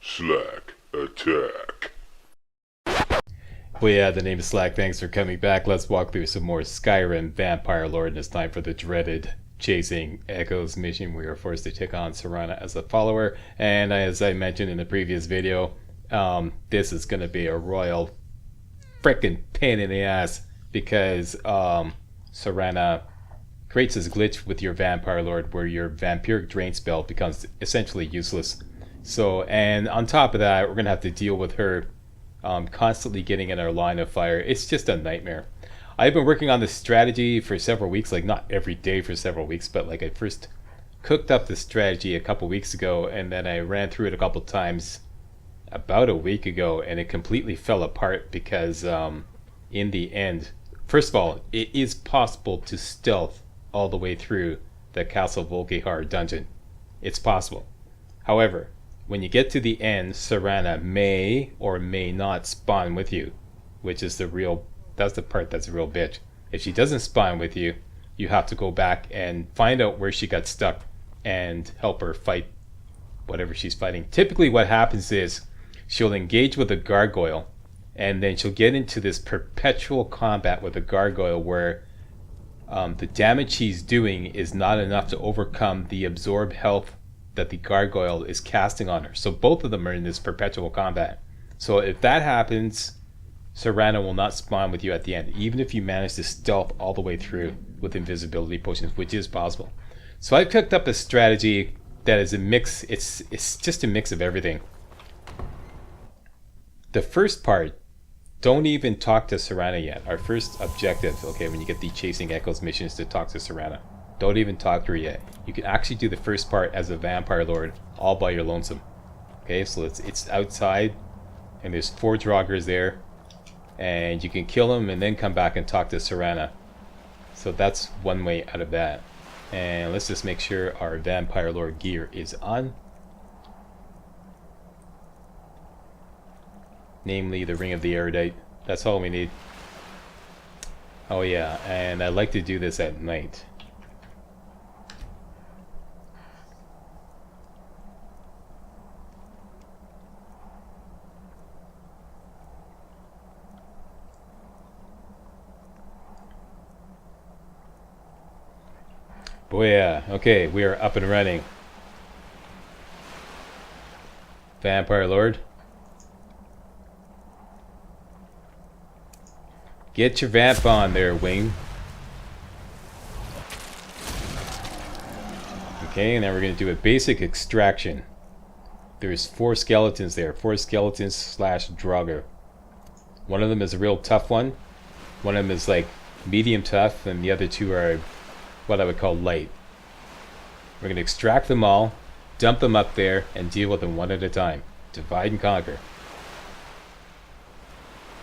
Slack Attack. Well, yeah, the name is Slack. Thanks for coming back. Let's walk through some more Skyrim Vampire Lord, and it's time for the dreaded Chasing Echoes mission. We are forced to take on Serena as a follower, and as I mentioned in the previous video, this is going to be a royal freaking pain in the ass because Serena creates this glitch with your Vampire Lord where your Vampiric Drain spell becomes essentially useless. So, and on top of that, we're going to have to deal with her constantly getting in our line of fire. It's just a nightmare. I've been working on this strategy for several weeks, like not every day for several weeks, but like I first cooked up the strategy a couple weeks ago, and then I ran through it a couple times about a week ago, and it completely fell apart because in the end, first of all, it is possible to stealth all the way through the Castle Volkihar dungeon. It's possible. However, when you get to the end, Serena may or may not spawn with you, which is that's the part that's a real bitch. If she doesn't spawn with you, you have to go back and find out where she got stuck and help her fight whatever she's fighting. Typically what happens is she'll engage with a gargoyle, and then she'll get into this perpetual combat with a gargoyle where the damage she's doing is not enough to overcome the absorbed health that the gargoyle is casting on her. So both of them are in this perpetual combat. So if that happens, Serena will not spawn with you at the end, even if you manage to stealth all the way through with invisibility potions, which is possible. So I've cooked up a strategy that is a mix. It's just a mix of everything. The first part, don't even talk to Serena yet. Our first objective, okay, when you get the Chasing Echoes mission, is to talk to Serena. Don't even talk to her yet. You can actually do the first part as a Vampire Lord all by your lonesome. Okay, so it's outside, and there's 4 Draugrs there, and you can kill them and then come back and talk to Serena. So that's one way out of that. And let's just make sure our Vampire Lord gear is on. Namely, the Ring of the Erudite. That's all we need. Oh yeah, and I like to do this at night. Boy, yeah. Okay, we are up and running. Vampire Lord. Get your vamp on there, Wing. Okay, and then we're going to do a basic extraction. There's 4 skeletons there. 4 skeletons slash Draugr. One of them is a real tough one. One of them is like medium tough, and the other 2 are what I would call light. We're going to extract them all, dump them up there, and deal with them one at a time. Divide and conquer.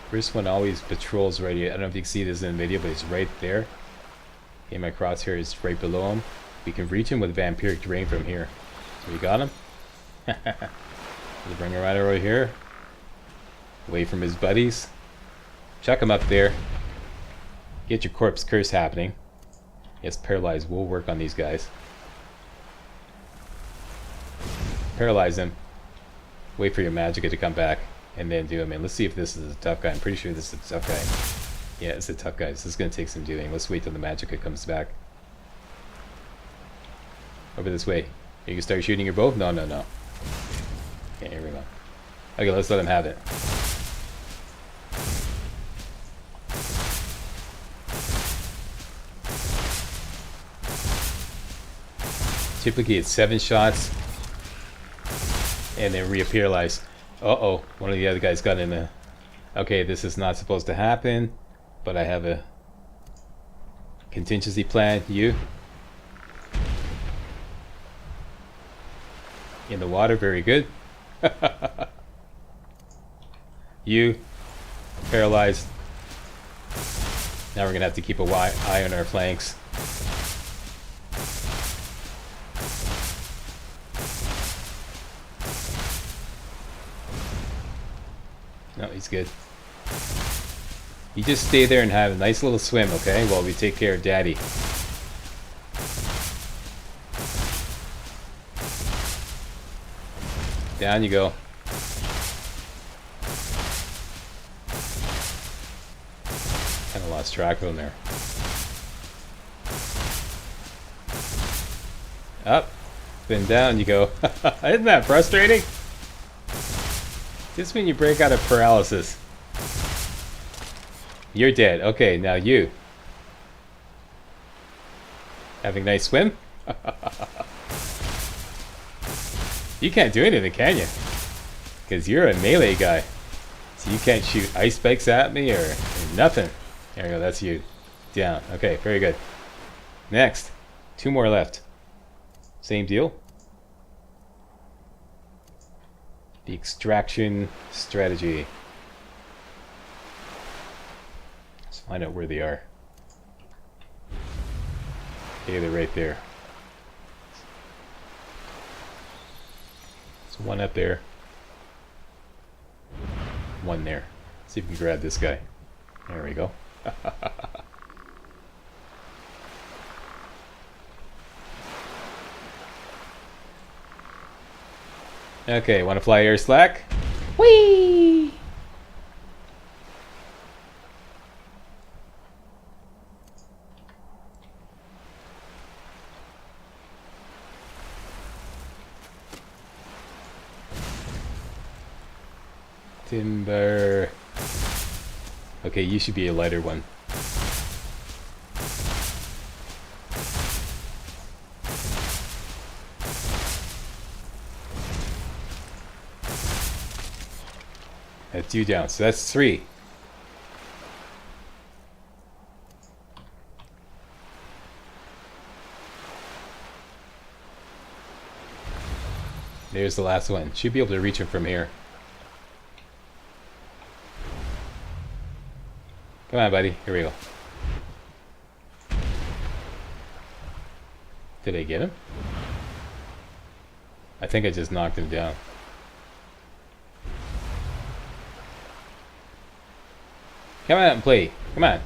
First one always patrols right here. I don't know if you can see this in the video, but he's right there. Okay, my crosshair is right below him. We can reach him with Vampiric Drain from here. So we got him. Let's bring him right over here. Away from his buddies. Chuck him up there. Get your corpse curse happening. Yes, paralyze will work on these guys. Paralyze them. Wait for your magicka to come back, and then do him in. Let's see if this is a tough guy. I'm pretty sure this is a tough guy. Yeah, it's a tough guy. This is going to take some doing. Let's wait till the magicka comes back. Over this way. You can start shooting your bow? No, no, no. Okay, here we go. Okay, let's let him have it. Typically it's 7 shots and then reappear-lize. Uh-oh, one of the other guys got in there. Okay, this is not supposed to happen, but I have a contingency plan. You in the water, very good. You paralyzed. Now we're gonna have to keep a eye on our flanks. No, he's good. You just stay there and have a nice little swim, okay? While we take care of Daddy. Down you go. Kind of lost track of him there. Up, then down you go. Isn't that frustrating? Just when you break out of paralysis. You're dead. Okay, now you. Having a nice swim? You can't do anything, can you? Because you're a melee guy. So you can't shoot ice spikes at me or nothing. There we go, that's you. Down. Okay, very good. Next. 2 more left. Same deal. The extraction strategy. Let's find out where they are. Okay, they're right there. There's one up there. One there. Let's see if we can grab this guy. There we go. Okay, want to fly air slack? Whee! Timber. Okay, you should be a lighter one. That's you down, so that's 3. There's the last one. Should be able to reach him from here. Come on, buddy. Here we go. Did I get him? I think I just knocked him down. Come out and play. Come on.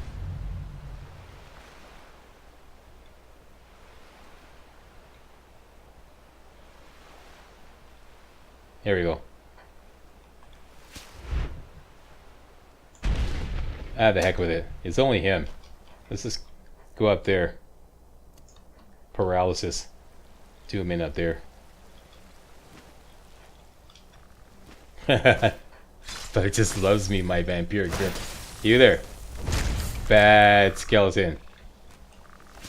Here we go. Ah, the heck with it. It's only him. Let's just go up there. Paralysis. 2 men up there. But it just loves me, my vampiric grip. You there. Bad skeleton.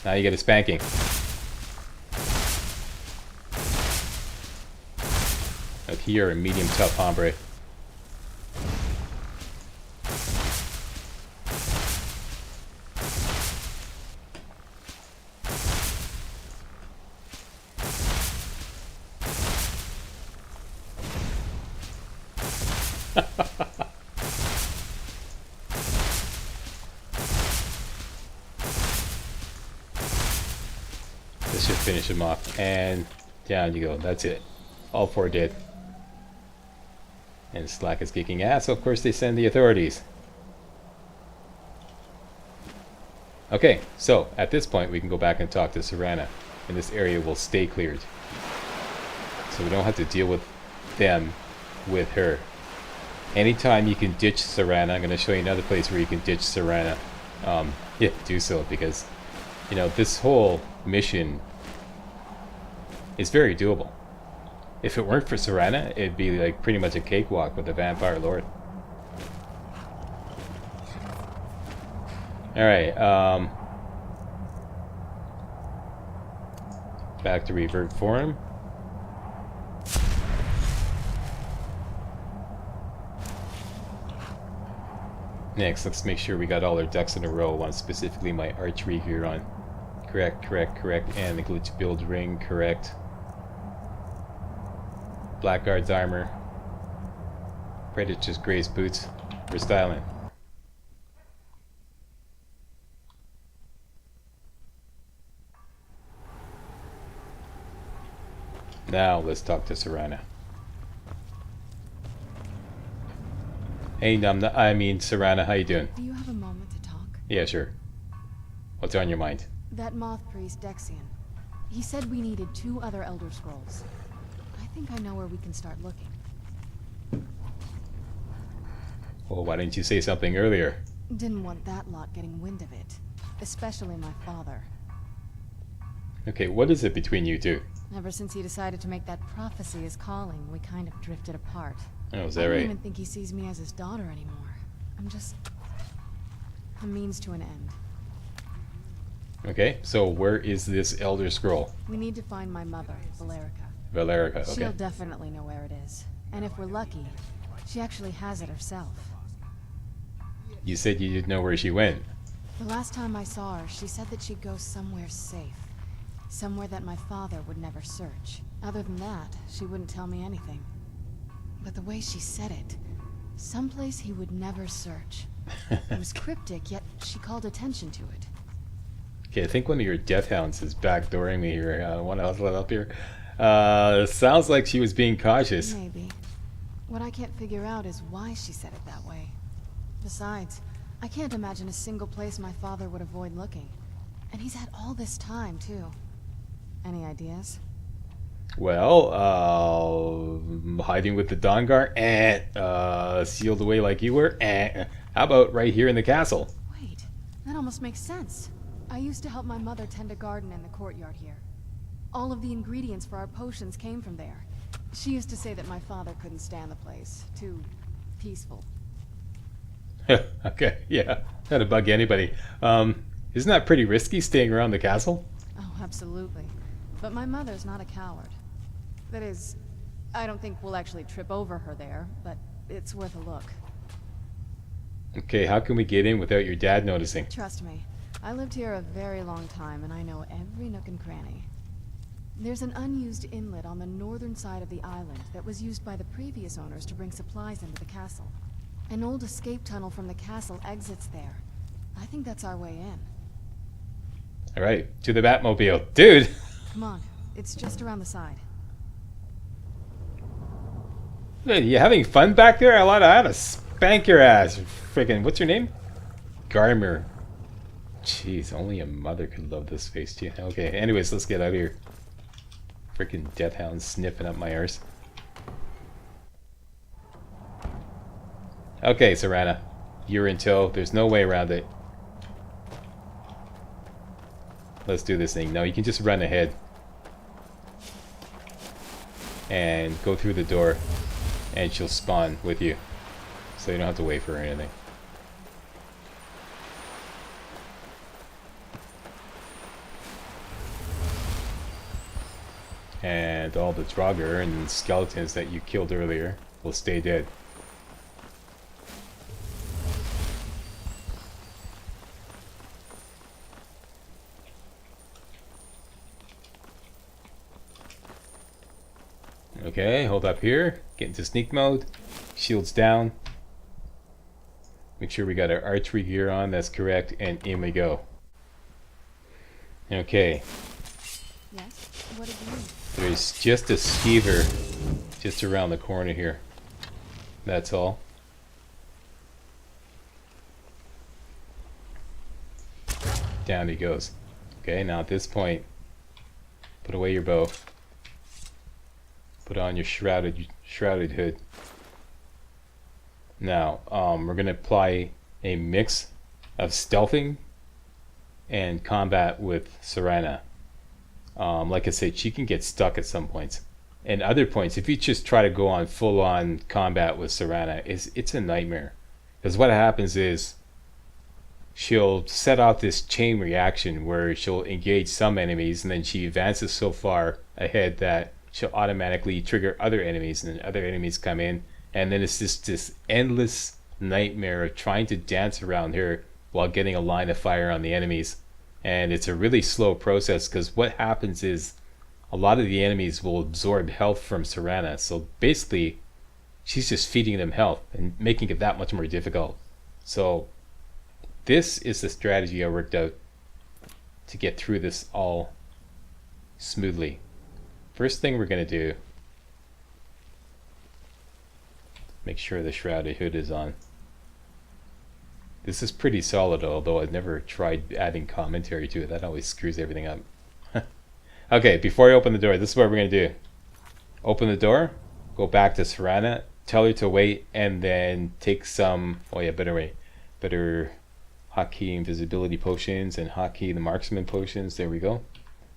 Now you get a spanking. Up here, a medium tough hombre. This should finish him off. And down you go. That's it. All 4 dead. And Slack is kicking ass. So of course they send the authorities. Okay, so at this point we can go back and talk to Serena. And this area will stay cleared. So we don't have to deal with them with her. Anytime you can ditch Serena, I'm going to show you another place where you can ditch Serena. Yeah, do so, because, you know, this whole mission is very doable. If it weren't for Serena, it'd be like pretty much a cakewalk with the Vampire Lord. Alright, back to revert form. Next, let's make sure we got all our ducks in a row on specifically my archery gear on. Correct, correct, correct. And the glitch build ring, correct. Blackguard's armor. Predator's Grace boots. We're styling. Now let's talk to Serena. Hey, Serena, how you doing? Do you have a moment to talk? Yeah, sure. What's on your mind? That moth priest, Dexian. He said we needed 2 other Elder Scrolls. I think I know where we can start looking. Well, why didn't you say something earlier? Didn't want that lot getting wind of it. Especially my father. Okay, what is it between you two? Ever since he decided to make that prophecy his calling, we kind of drifted apart. Oh, is I that don't right? even think he sees me as his daughter anymore. I'm just a means to an end. Okay, so where is this Elder Scroll? We need to find my mother, Valerica. Valerica, okay. She'll definitely know where it is. And if we're lucky, she actually has it herself. You said you didn't know where she went. The last time I saw her, she said that she'd go somewhere safe. Somewhere that my father would never search. Other than that, she wouldn't tell me anything. But the way she said it, someplace he would never search. It was cryptic, yet she called attention to it. Okay, I think one of your death hounds is backdooring me here. I want to let up here. Sounds like she was being cautious. Maybe. What I can't figure out is why she said it that way. Besides, I can't imagine a single place my father would avoid looking. And he's had all this time, too. Any ideas? Well, hiding with the Dawnguard, sealed away like you were, how about right here in the castle? Wait, that almost makes sense. I used to help my mother tend a garden in the courtyard here. All of the ingredients for our potions came from there. She used to say that my father couldn't stand the place. Too peaceful. Okay, yeah, that'd bug anybody. Isn't that pretty risky, staying around the castle? Oh, absolutely. But my mother's not a coward. That is, I don't think we'll actually trip over her there, but it's worth a look. Okay, how can we get in without your dad noticing? Trust me, I lived here a very long time and I know every nook and cranny. There's an unused inlet on the northern side of the island that was used by the previous owners to bring supplies into the castle. An old escape tunnel from the castle exits there. I think that's our way in. Alright, to the Batmobile. Dude! Come on, it's just around the side. Hey, you having fun back there? I ought to spank your ass. Freaking, what's your name? Garmer. Jeez, only a mother could love this face too. Okay, anyways, let's get out of here. Freaking death hound sniffing up my arse. Okay, Serena. You're in tow. There's no way around it. Let's do this thing. No, you can just run ahead. And go through the door. And she'll spawn with you. So you don't have to wait for her or anything. And all the Draugr and skeletons that you killed earlier will stay dead. Okay, hold up here. Get into sneak mode. Shields down. Make sure we got our archery gear on. That's correct. And in we go. Okay. Yes? What did you mean? There's just a skeever just around the corner here. That's all. Down he goes. Okay, now at this point, put away your bow. Put on your shrouded hood. Now, we're gonna apply a mix of stealthing and combat with Serena. Like I said, she can get stuck at some points. And other points, if you just try to go on full-on combat with Serena, it's a nightmare. Because what happens is, she'll set out this chain reaction where she'll engage some enemies, and then she advances so far ahead that she'll automatically trigger other enemies, and then other enemies come in, and then it's just this endless nightmare of trying to dance around her while getting a line of fire on the enemies. And it's a really slow process, because what happens is a lot of the enemies will absorb health from Serena, so basically she's just feeding them health and making it that much more difficult. So this is the strategy I worked out to get through this all smoothly. First thing we're going to do, make sure the shrouded hood is on. This is pretty solid, although I've never tried adding commentary to it. That always screws everything up. Okay, before I open the door, this is what we're going to do. Open the door, go back to Serena, tell her to wait, and then take some... Oh yeah, better wait. Better hotkey invisibility potions and hotkey the marksman potions. There we go.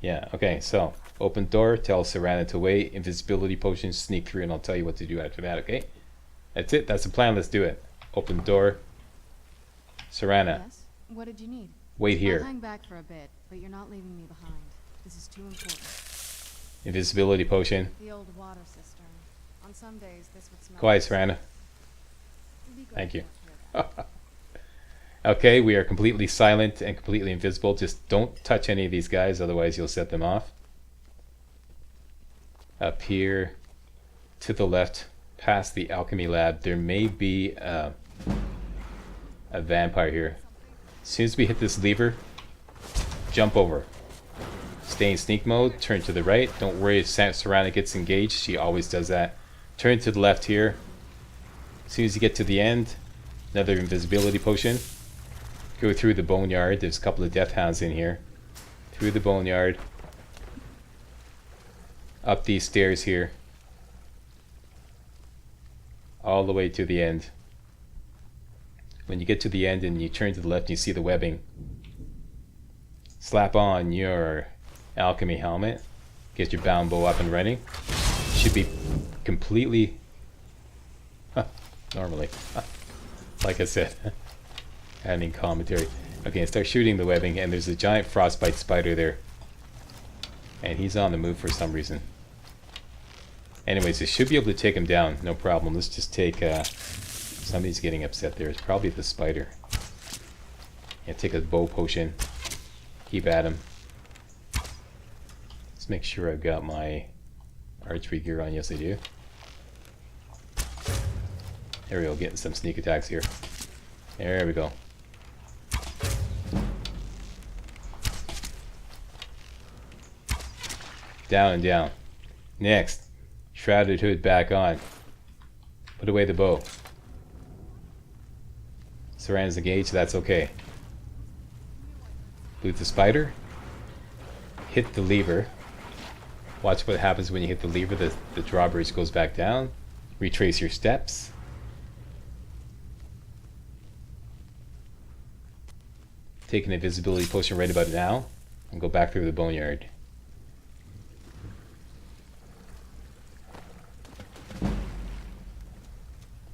Yeah, okay, so open door, tell Serena to wait, invisibility potions, sneak through, and I'll tell you what to do after that, okay? That's it, that's the plan, let's do it. Open door. Serena. Yes? What did you need? Wait here. I'll hang back for a bit, but you're not leaving me behind. This is too important. Invisibility potion. The old water cistern. On some days, this would smell. Quiet, Serena. Thank you. Okay, we are completely silent and completely invisible. Just don't touch any of these guys, otherwise you'll set them off. Up here, to the left, past the alchemy lab, there may be a vampire here. As soon as we hit this lever, jump over. Stay in sneak mode, turn to the right. Don't worry if Serena gets engaged, she always does that. Turn to the left here. As soon as you get to the end, another invisibility potion. Go through the boneyard. There's a couple of death hounds in here. Through the boneyard. Up these stairs here. All the way to the end. When you get to the end and you turn to the left and you see the webbing, slap on your alchemy helmet. Get your bound bow up and running. Should be completely... normally. Like I said. Adding commentary. Okay, start shooting the webbing, and there's a giant frostbite spider there. And he's on the move for some reason. Anyways, I should be able to take him down, no problem. Let's just take, somebody's getting upset there. It's probably the spider. Yeah, take a bow potion. Keep at him. Let's make sure I've got my archery gear on. Yes, I do. There we go, getting some sneak attacks here. There we go. Down and down. Next, shrouded hood back on. Put away the bow. Serena's engaged, that's okay. Loot the spider. Hit the lever. Watch what happens when you hit the lever. The drawbridge goes back down. Retrace your steps. Take an invisibility potion right about now. And go back through the boneyard.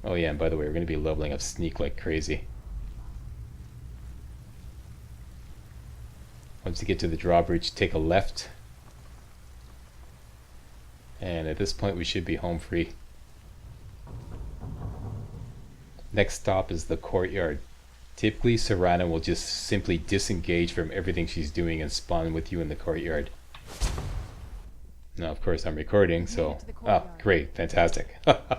Oh yeah, and by the way, we're going to be leveling up sneak like crazy. Once you get to the drawbridge, take a left. And at this point we should be home free. Next stop is the courtyard. Typically Serena will just simply disengage from everything she's doing and spawn with you in the courtyard. Now of course I'm recording, so... Oh, great, fantastic. Oh no.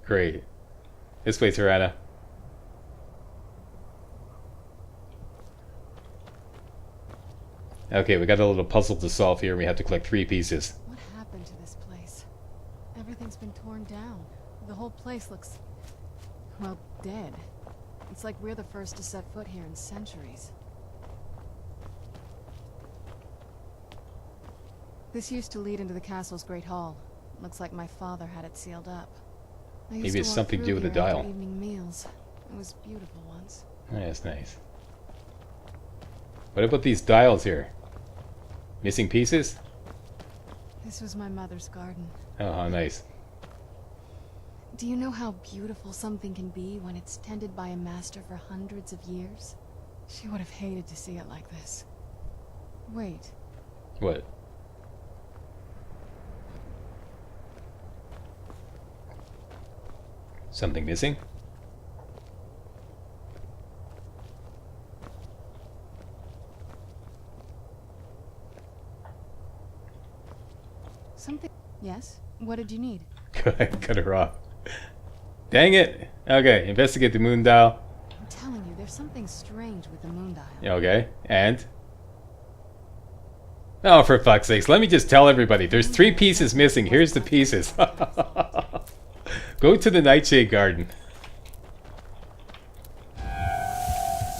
Great. This way, Serena. Okay, we got a little puzzle to solve here. We have to collect 3 pieces. What happened to this place? Everything's been torn down. The whole place looks... well, dead. It's like we're the first to set foot here in centuries. This used to lead into the castle's great hall. Looks like my father had it sealed up. Maybe it's something to do with the dial. Evening meals. It was beautiful once. Oh, that's nice. What about these dials here? Missing pieces? This was my mother's garden. Oh, how nice. Do you know how beautiful something can be when it's tended by a master for hundreds of years? She would have hated to see it like this. Wait. What? Something missing? Something... Yes? What did you need? Cut her off. Dang it! Okay, investigate the moon dial. I'm telling you, there's something strange with the moon dial. Okay, and? Oh, for fuck's sakes, let me just tell everybody. There's 3 pieces missing. Here's the pieces. Go to the Nightshade Garden.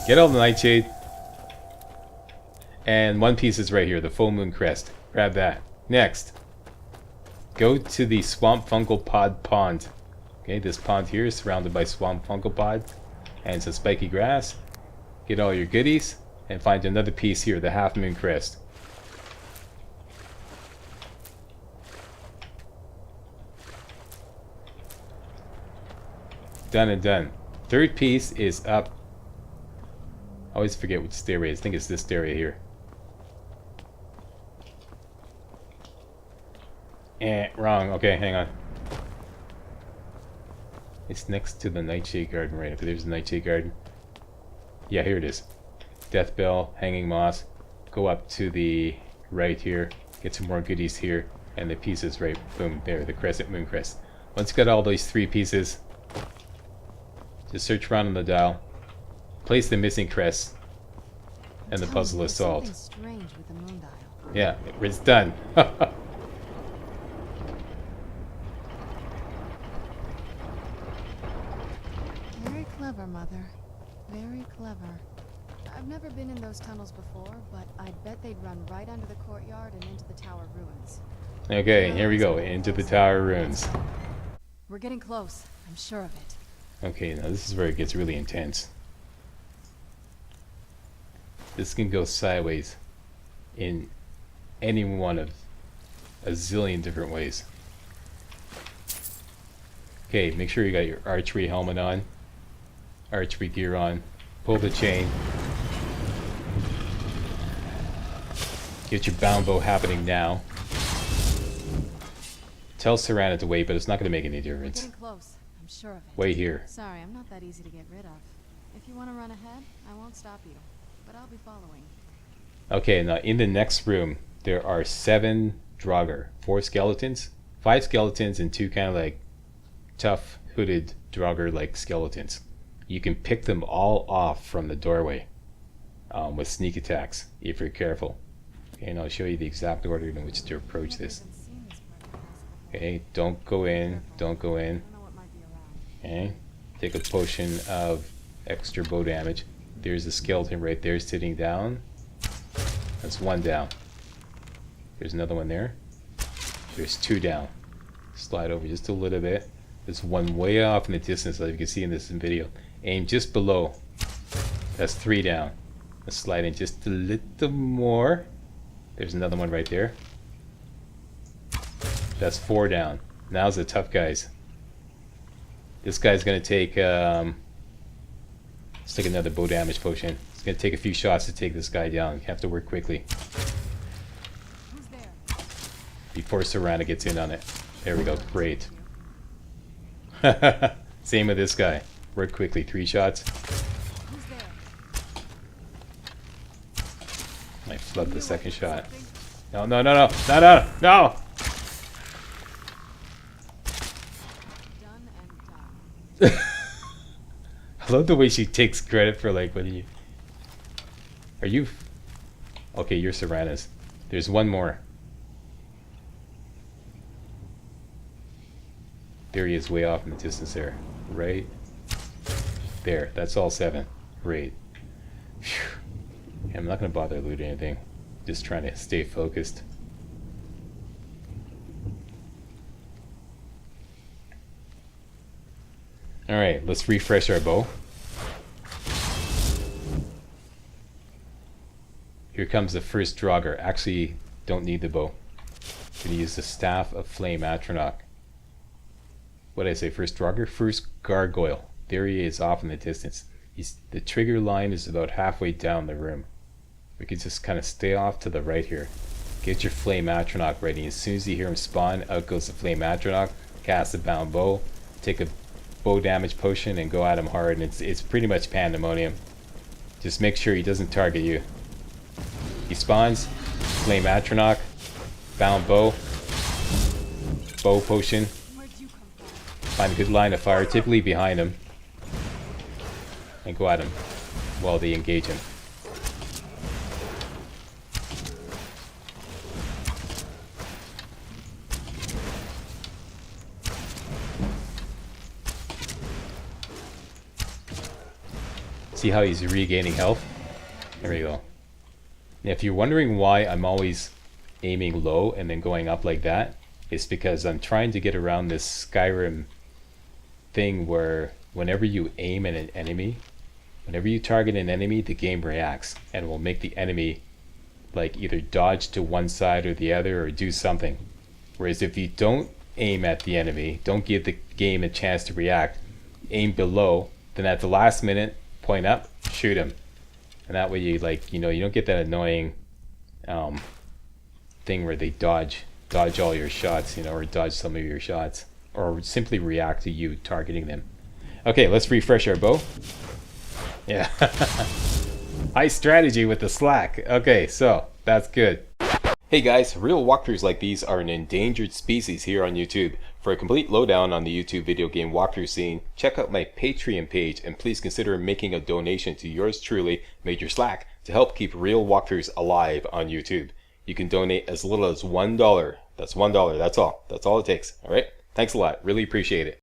Get all the Nightshade. And 1 piece is right here, the full moon crest. Grab that. Next. Go to the Swamp Fungal Pod Pond. Okay, this pond here is surrounded by swamp fungal pod and some spiky grass. Get all your goodies and find another piece here, the half moon crest. Done and done. Third piece is up. I always forget which stairway. I think it's this stairway here. Wrong. Okay, hang on. It's next to the Nightshade Garden, right? Okay, there's the Nightshade Garden. Yeah, here it is. Death Bell, Hanging Moss. Go up to the right here. Get some more goodies here. And the pieces right, boom, there, the crescent moon crest. Once you got all these 3 pieces, just search around on the dial. Place the missing crest. And the puzzle is solved. Strange with the moon dial. Yeah, it's done. Very clever, Mother. Very clever. I've never been in those tunnels before, but I bet they'd run right under the courtyard and into the tower ruins. Okay, here we go, into the tower ruins. We're getting close. I'm sure of it. Okay, now this is where it gets really intense. This can go sideways in any one of a zillion different ways. Okay, make sure you got your archery helmet on, archery gear on, pull the chain. Get your bound bow happening now. Tell Serena to wait, but it's not going to make any difference. Getting close. I'm sure of it. Wait here. Sorry, I'm not that easy to get rid of. If you want to run ahead, I won't stop you, but I'll be following. Okay, now in the next room, there are 7 Draugr. 4 skeletons, 5 skeletons, and 2 kind of like tough, hooded Draugr-like skeletons. You can pick them all off from the doorway with sneak attacks, if you're careful. Okay, and I'll show you the exact order in which to approach this. Okay, don't go in, don't go in. Okay, take a potion of extra bow damage. There's a skeleton right there sitting down. That's 1 down. There's another one there. There's 2 down. Slide over just a little bit. There's one way off in the distance, as you can see in this video. Aim just below. That's 3 down. Let's slide in just a little more. There's another one right there. That's 4 down. Now's the tough guys. This guy's gonna take let's take another bow damage potion. It's gonna take a few shots to take this guy down. You have to work quickly. Who's there? Before Serena gets in on it. There we go, great. Same with this guy. Work quickly, 3 shots. Who's there? I flood the second shot. No, no, no, no, no, no, no! Done and done. I love the way she takes credit for like, what are you? Are you? Okay, you're Serena's. There's 1 more. There he is, way off in the distance there. Right there. That's all 7. Great. Phew. I'm not going to bother looting anything. Just trying to stay focused. Alright, let's refresh our bow. Here comes the first Draugr. Actually, don't need the bow. I'm going to use the Staff of Flame Atronach. What did I say? First Draugr? First Gargoyle. There he is off in the distance. The trigger line is about halfway down the room. We can just kind of stay off to the right here. Get your Flame Atronach ready. As soon as you hear him spawn, out goes the Flame Atronach. Cast a bound bow. Take a bow damage potion and go at him hard. And it's pretty much pandemonium. Just make sure he doesn't target you. He spawns. Flame Atronach. Bound bow. Bow potion. Find a good line of fire, typically behind him, and go at him while they engage him. See how he's regaining health? There we go. Now, if you're wondering why I'm always aiming low and then going up like that, it's because I'm trying to get around this Skyrim thing where whenever you aim at an enemy, whenever you target an enemy, the game reacts and will make the enemy like either dodge to one side or the other or do something. Whereas if you don't aim at the enemy, don't give the game a chance to react, aim below, then at the last minute, point up, shoot him. And that way you like, you know, you don't get that annoying thing where they dodge all your shots, you know, or dodge some of your shots, or simply react to you targeting them. Okay, let's refresh our bow. Yeah. High strategy with the slack. Okay, so that's good. Hey guys, real walkthroughs like these are an endangered species here on YouTube. For a complete lowdown on the YouTube video game walkthrough scene, check out my Patreon page and please consider making a donation to yours truly, Major Slack, to help keep real walkthroughs alive on YouTube. You can donate as little as $1. That's $1, that's all. That's all it takes. Alright? Thanks a lot. Really appreciate it.